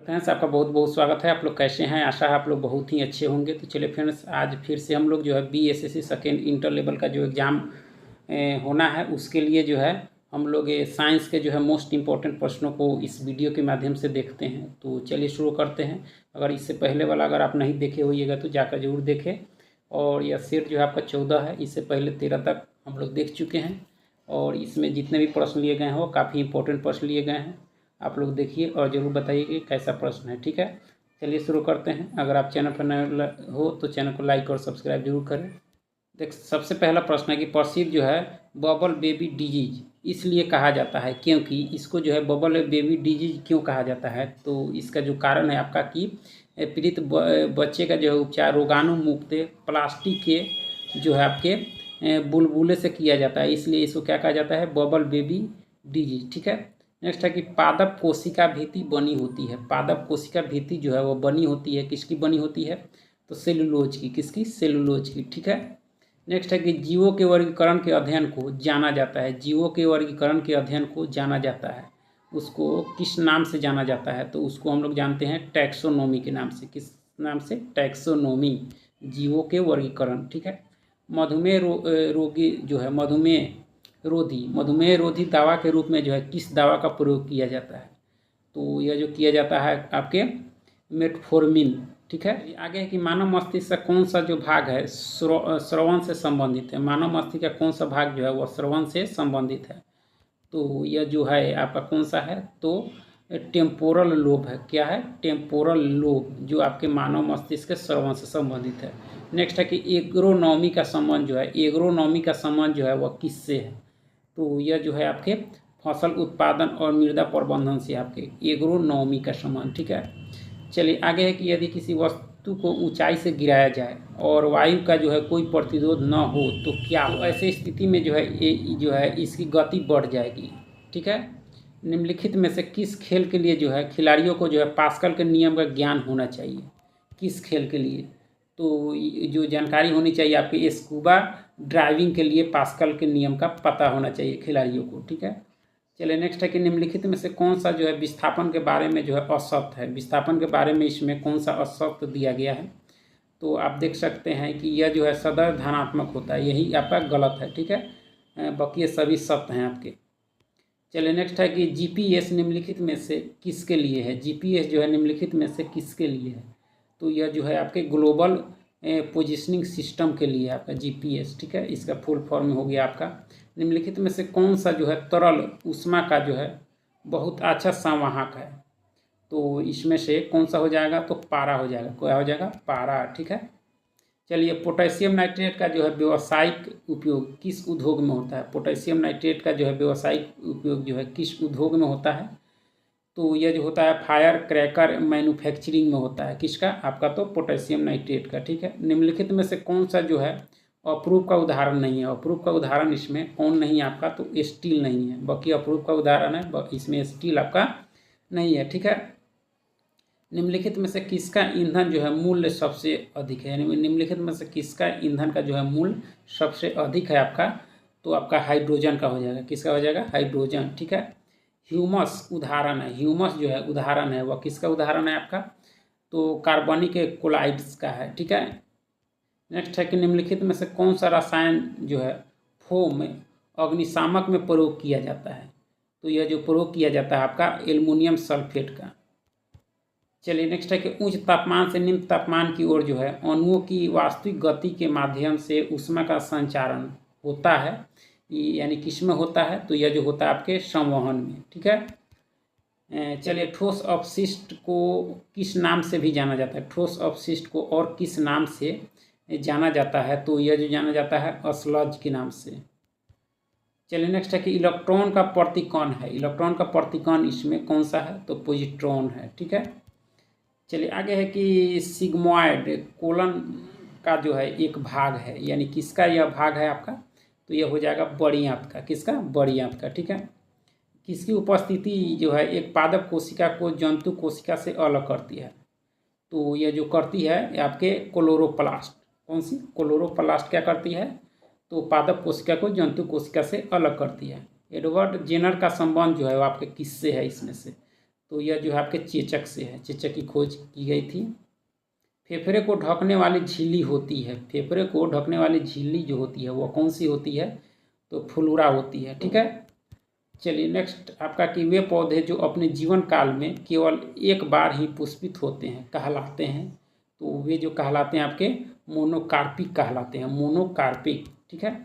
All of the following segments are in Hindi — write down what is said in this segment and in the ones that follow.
फ्रेंड्स, आपका बहुत बहुत स्वागत है। आप लोग कैसे हैं? आशा है आप लोग बहुत ही अच्छे होंगे। तो चलिए फ्रेंड्स, आज फिर से हम लोग जो है BSSC सेकेंड इंटर लेवल का जो एग्ज़ाम होना है, उसके लिए जो है हम लोग साइंस के जो है मोस्ट इम्पॉर्टेंट प्रश्नों को इस वीडियो के माध्यम से देखते हैं। तो चलिए शुरू करते हैं। अगर इससे पहले वाला अगर आप नहीं देखे होइएगा तो जाकर जरूर देखें। और यह सेट जो है आपका 14 है, इससे पहले 13 तक हम लोग देख चुके हैं। और इसमें जितने भी प्रश्न लिए गए हैं वो काफ़ी इंपॉर्टेंट प्रश्न लिए गए हैं। आप लोग देखिए और ज़रूर बताइए कि कैसा प्रश्न है। ठीक है, चलिए शुरू करते हैं। अगर आप चैनल पर नए हो तो चैनल को लाइक और सब्सक्राइब जरूर करें। देख, सबसे पहला प्रश्न है कि प्रसिद्ध जो है बबल बेबी डिजीज इसलिए कहा जाता है क्योंकि इसको जो है बबल बेबी डिजीज क्यों कहा जाता है। तो इसका जो कारण है आपका कि पीड़ित बच्चे का जो है उपचार रोगाणु मुक्त प्लास्टिक के जो है आपके बुलबुले से किया जाता है, इसलिए इसको क्या कहा जाता है? Bubble baby disease. ठीक है, नेक्स्ट है कि पादप कोशिका भित्ति बनी होती है। पादप कोशिका भित्ति जो है वो बनी होती है, किसकी बनी होती है? तो सेलुलोज की। किसकी? सेलुलोज की। ठीक है, नेक्स्ट है कि जीवों के वर्गीकरण के अध्ययन को जाना जाता है। जीवों के वर्गीकरण के अध्ययन को जाना जाता है, उसको किस नाम से जाना जाता है? तो उसको हम लोग जानते हैं टैक्सोनॉमी के नाम से। किस नाम से? टैक्सोनॉमी, जीवों के वर्गीकरण। ठीक है, मधुमेह रोगी जो है मधुमेह रोधी दवा के रूप में जो है किस दवा का प्रयोग किया जाता है? तो यह जो किया जाता है आपके मेटफॉर्मिन। ठीक है, आगे है कि मानव मस्तिष्क का कौन सा जो भाग है श्रवण से संबंधित है? मानव मस्तिष्क का कौन सा भाग जो है वह श्रवण से संबंधित है? तो यह जो है आपका कौन सा है? तो टेम्पोरल लोब है। क्या है? टेम्पोरल लोब, जो आपके मानव मस्तिष्क के श्रवण से संबंधित है। नेक्स्ट है कि एग्रोनॉमी का संबंध जो है, एग्रोनॉमी का संबंध जो है वह किससे है? तो यह जो है आपके फसल उत्पादन और मृदा प्रबंधन से आपके एग्रोनॉमी का संबंध। ठीक है, चलिए आगे है कि यदि किसी वस्तु को ऊंचाई से गिराया जाए और वायु का जो है कोई प्रतिरोध न हो तो क्या हो? ऐसे स्थिति में जो है ये जो है इसकी गति बढ़ जाएगी। ठीक है, निम्नलिखित में से किस खेल के लिए जो है खिलाड़ियों को जो है पास्कल के नियम का ज्ञान होना चाहिए? किस खेल के लिए? तो जो जानकारी होनी चाहिए आपके स्कूबा ड्राइविंग के लिए पास्कल के नियम का पता होना चाहिए खिलाड़ियों को। ठीक है, चलिए नेक्स्ट है कि निम्नलिखित में से कौन सा जो है विस्थापन के बारे में जो है असत्य है? विस्थापन के बारे में इसमें कौन सा असत्य दिया गया है? तो आप देख सकते हैं कि यह जो है सदैव धनात्मक होता है, यही आपका गलत है। ठीक है, बाकी ये सभी सत्य हैं आपके। चलिए नेक्स्ट है कि GPS निम्नलिखित में से किसके लिए है? GPS जो है निम्नलिखित में से किसके लिए है? तो यह जो है आपके ग्लोबल पोजिशनिंग सिस्टम के लिए आपका GPS। ठीक है, इसका फुल फॉर्म हो गया आपका। निम्नलिखित में से कौन सा जो है तरल ऊष्मा का जो है बहुत अच्छा संवाहक है? तो इसमें से कौन सा हो जाएगा? तो पारा हो जाएगा। क्या हो जाएगा? पारा। ठीक है, चलिए पोटेशियम नाइट्रेट का जो है व्यावसायिक उपयोग किस उद्योग में होता है? पोटेशियम नाइट्रेट का जो है व्यावसायिक उपयोग जो है किस उद्योग में होता है? तो यह जो होता है फायर क्रैकर मैन्युफैक्चरिंग में होता है। किसका? आपका तो पोटेशियम नाइट्रेट का। ठीक है, निम्नलिखित में से कौन सा जो है अप्रूव का उदाहरण नहीं है? अप्रूव का उदाहरण इसमें कौन नहीं है आपका? तो स्टील नहीं है। बाकी अप्रूव का उदाहरण है, इसमें स्टील आपका नहीं है। ठीक है, निम्नलिखित में से किसका ईंधन जो है मूल्य सबसे अधिक है? यानी निम्नलिखित में से किसका ईंधन का जो है मूल्य सबसे अधिक है आपका? तो आपका हाइड्रोजन का हो जाएगा। किसका हो जाएगा? हाइड्रोजन। ठीक है, ह्यूमस उदाहरण है। ह्यूमस जो है उदाहरण है वह किसका उदाहरण है आपका? तो कार्बनिक क्लोराइड्स का है। ठीक है, नेक्स्ट है कि निम्नलिखित में से कौन सा रसायन जो है फोम अग्निशामक में प्रयोग किया जाता है? तो यह जो प्रयोग किया जाता है आपका एल्युमिनियम सल्फेट का। चलिए नेक्स्ट है कि उच्च तापमान से निम्न तापमान की ओर जो है अणुओं की वास्तविक गति के माध्यम से ऊष्मा का संचारण होता है, यानी किस में होता है? तो यह जो होता है आपके संवहन में। ठीक है, चलिए ठोस अपशिष्ट को किस नाम से भी जाना जाता है? ठोस अपशिष्ट को और किस नाम से जाना जाता है? तो यह जो जाना जाता है स्लज के नाम से। चलिए नेक्स्ट है कि इलेक्ट्रॉन का प्रतिकण है। इलेक्ट्रॉन का प्रतिकण इसमें कौन सा है? तो पॉजिट्रॉन है। ठीक है, चलिए आगे है कि सिग्मॉइड कोलन का जो है एक भाग है, यानी किसका यह भाग है आपका? तो यह हो जाएगा बड़ी आंत का। किसका? बड़ी आंत का। ठीक है, किसकी उपस्थिति जो है एक पादप कोशिका को जंतु कोशिका से अलग करती है? तो यह जो करती है आपके क्लोरोप्लास्ट। कौन सी? क्लोरोप्लास्ट क्या करती है? तो पादप कोशिका को जंतु कोशिका से अलग करती है। एडवर्ड जेनर का संबंध जो है वो आपके किससे है इसमें से? तो यह जो है आपके चेचक से है, चेचक की खोज की गई थी। फेफड़े को ढकने वाली झिल्ली होती है, फेफड़े को ढकने वाली झिल्ली जो होती है वो कौन सी होती है, तो फ्लोरा होती है। ठीक है, चलिए नेक्स्ट आपका कि वे पौधे जो अपने जीवन काल में केवल एक बार ही पुष्पित होते हैं कहलाते हैं, तो वे जो कहलाते हैं आपके मोनोकार्पिक कहलाते हैं, मोनोकार्पिक। ठीक है,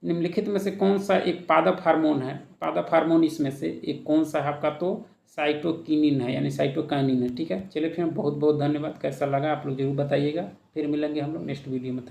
निम्नलिखित में से कौन सा एक पादप हार्मोन है, पादप हार्मोन इसमें से एक कौन सा है आपका, तो साइटोकिनिन है, यानी साइटोकाइनिन है। ठीक है, चलिए फिर बहुत बहुत धन्यवाद। कैसा लगा आप लोग जरूर बताइएगा, फिर मिलेंगे हम लोग नेक्स्ट वीडियो में। थैंक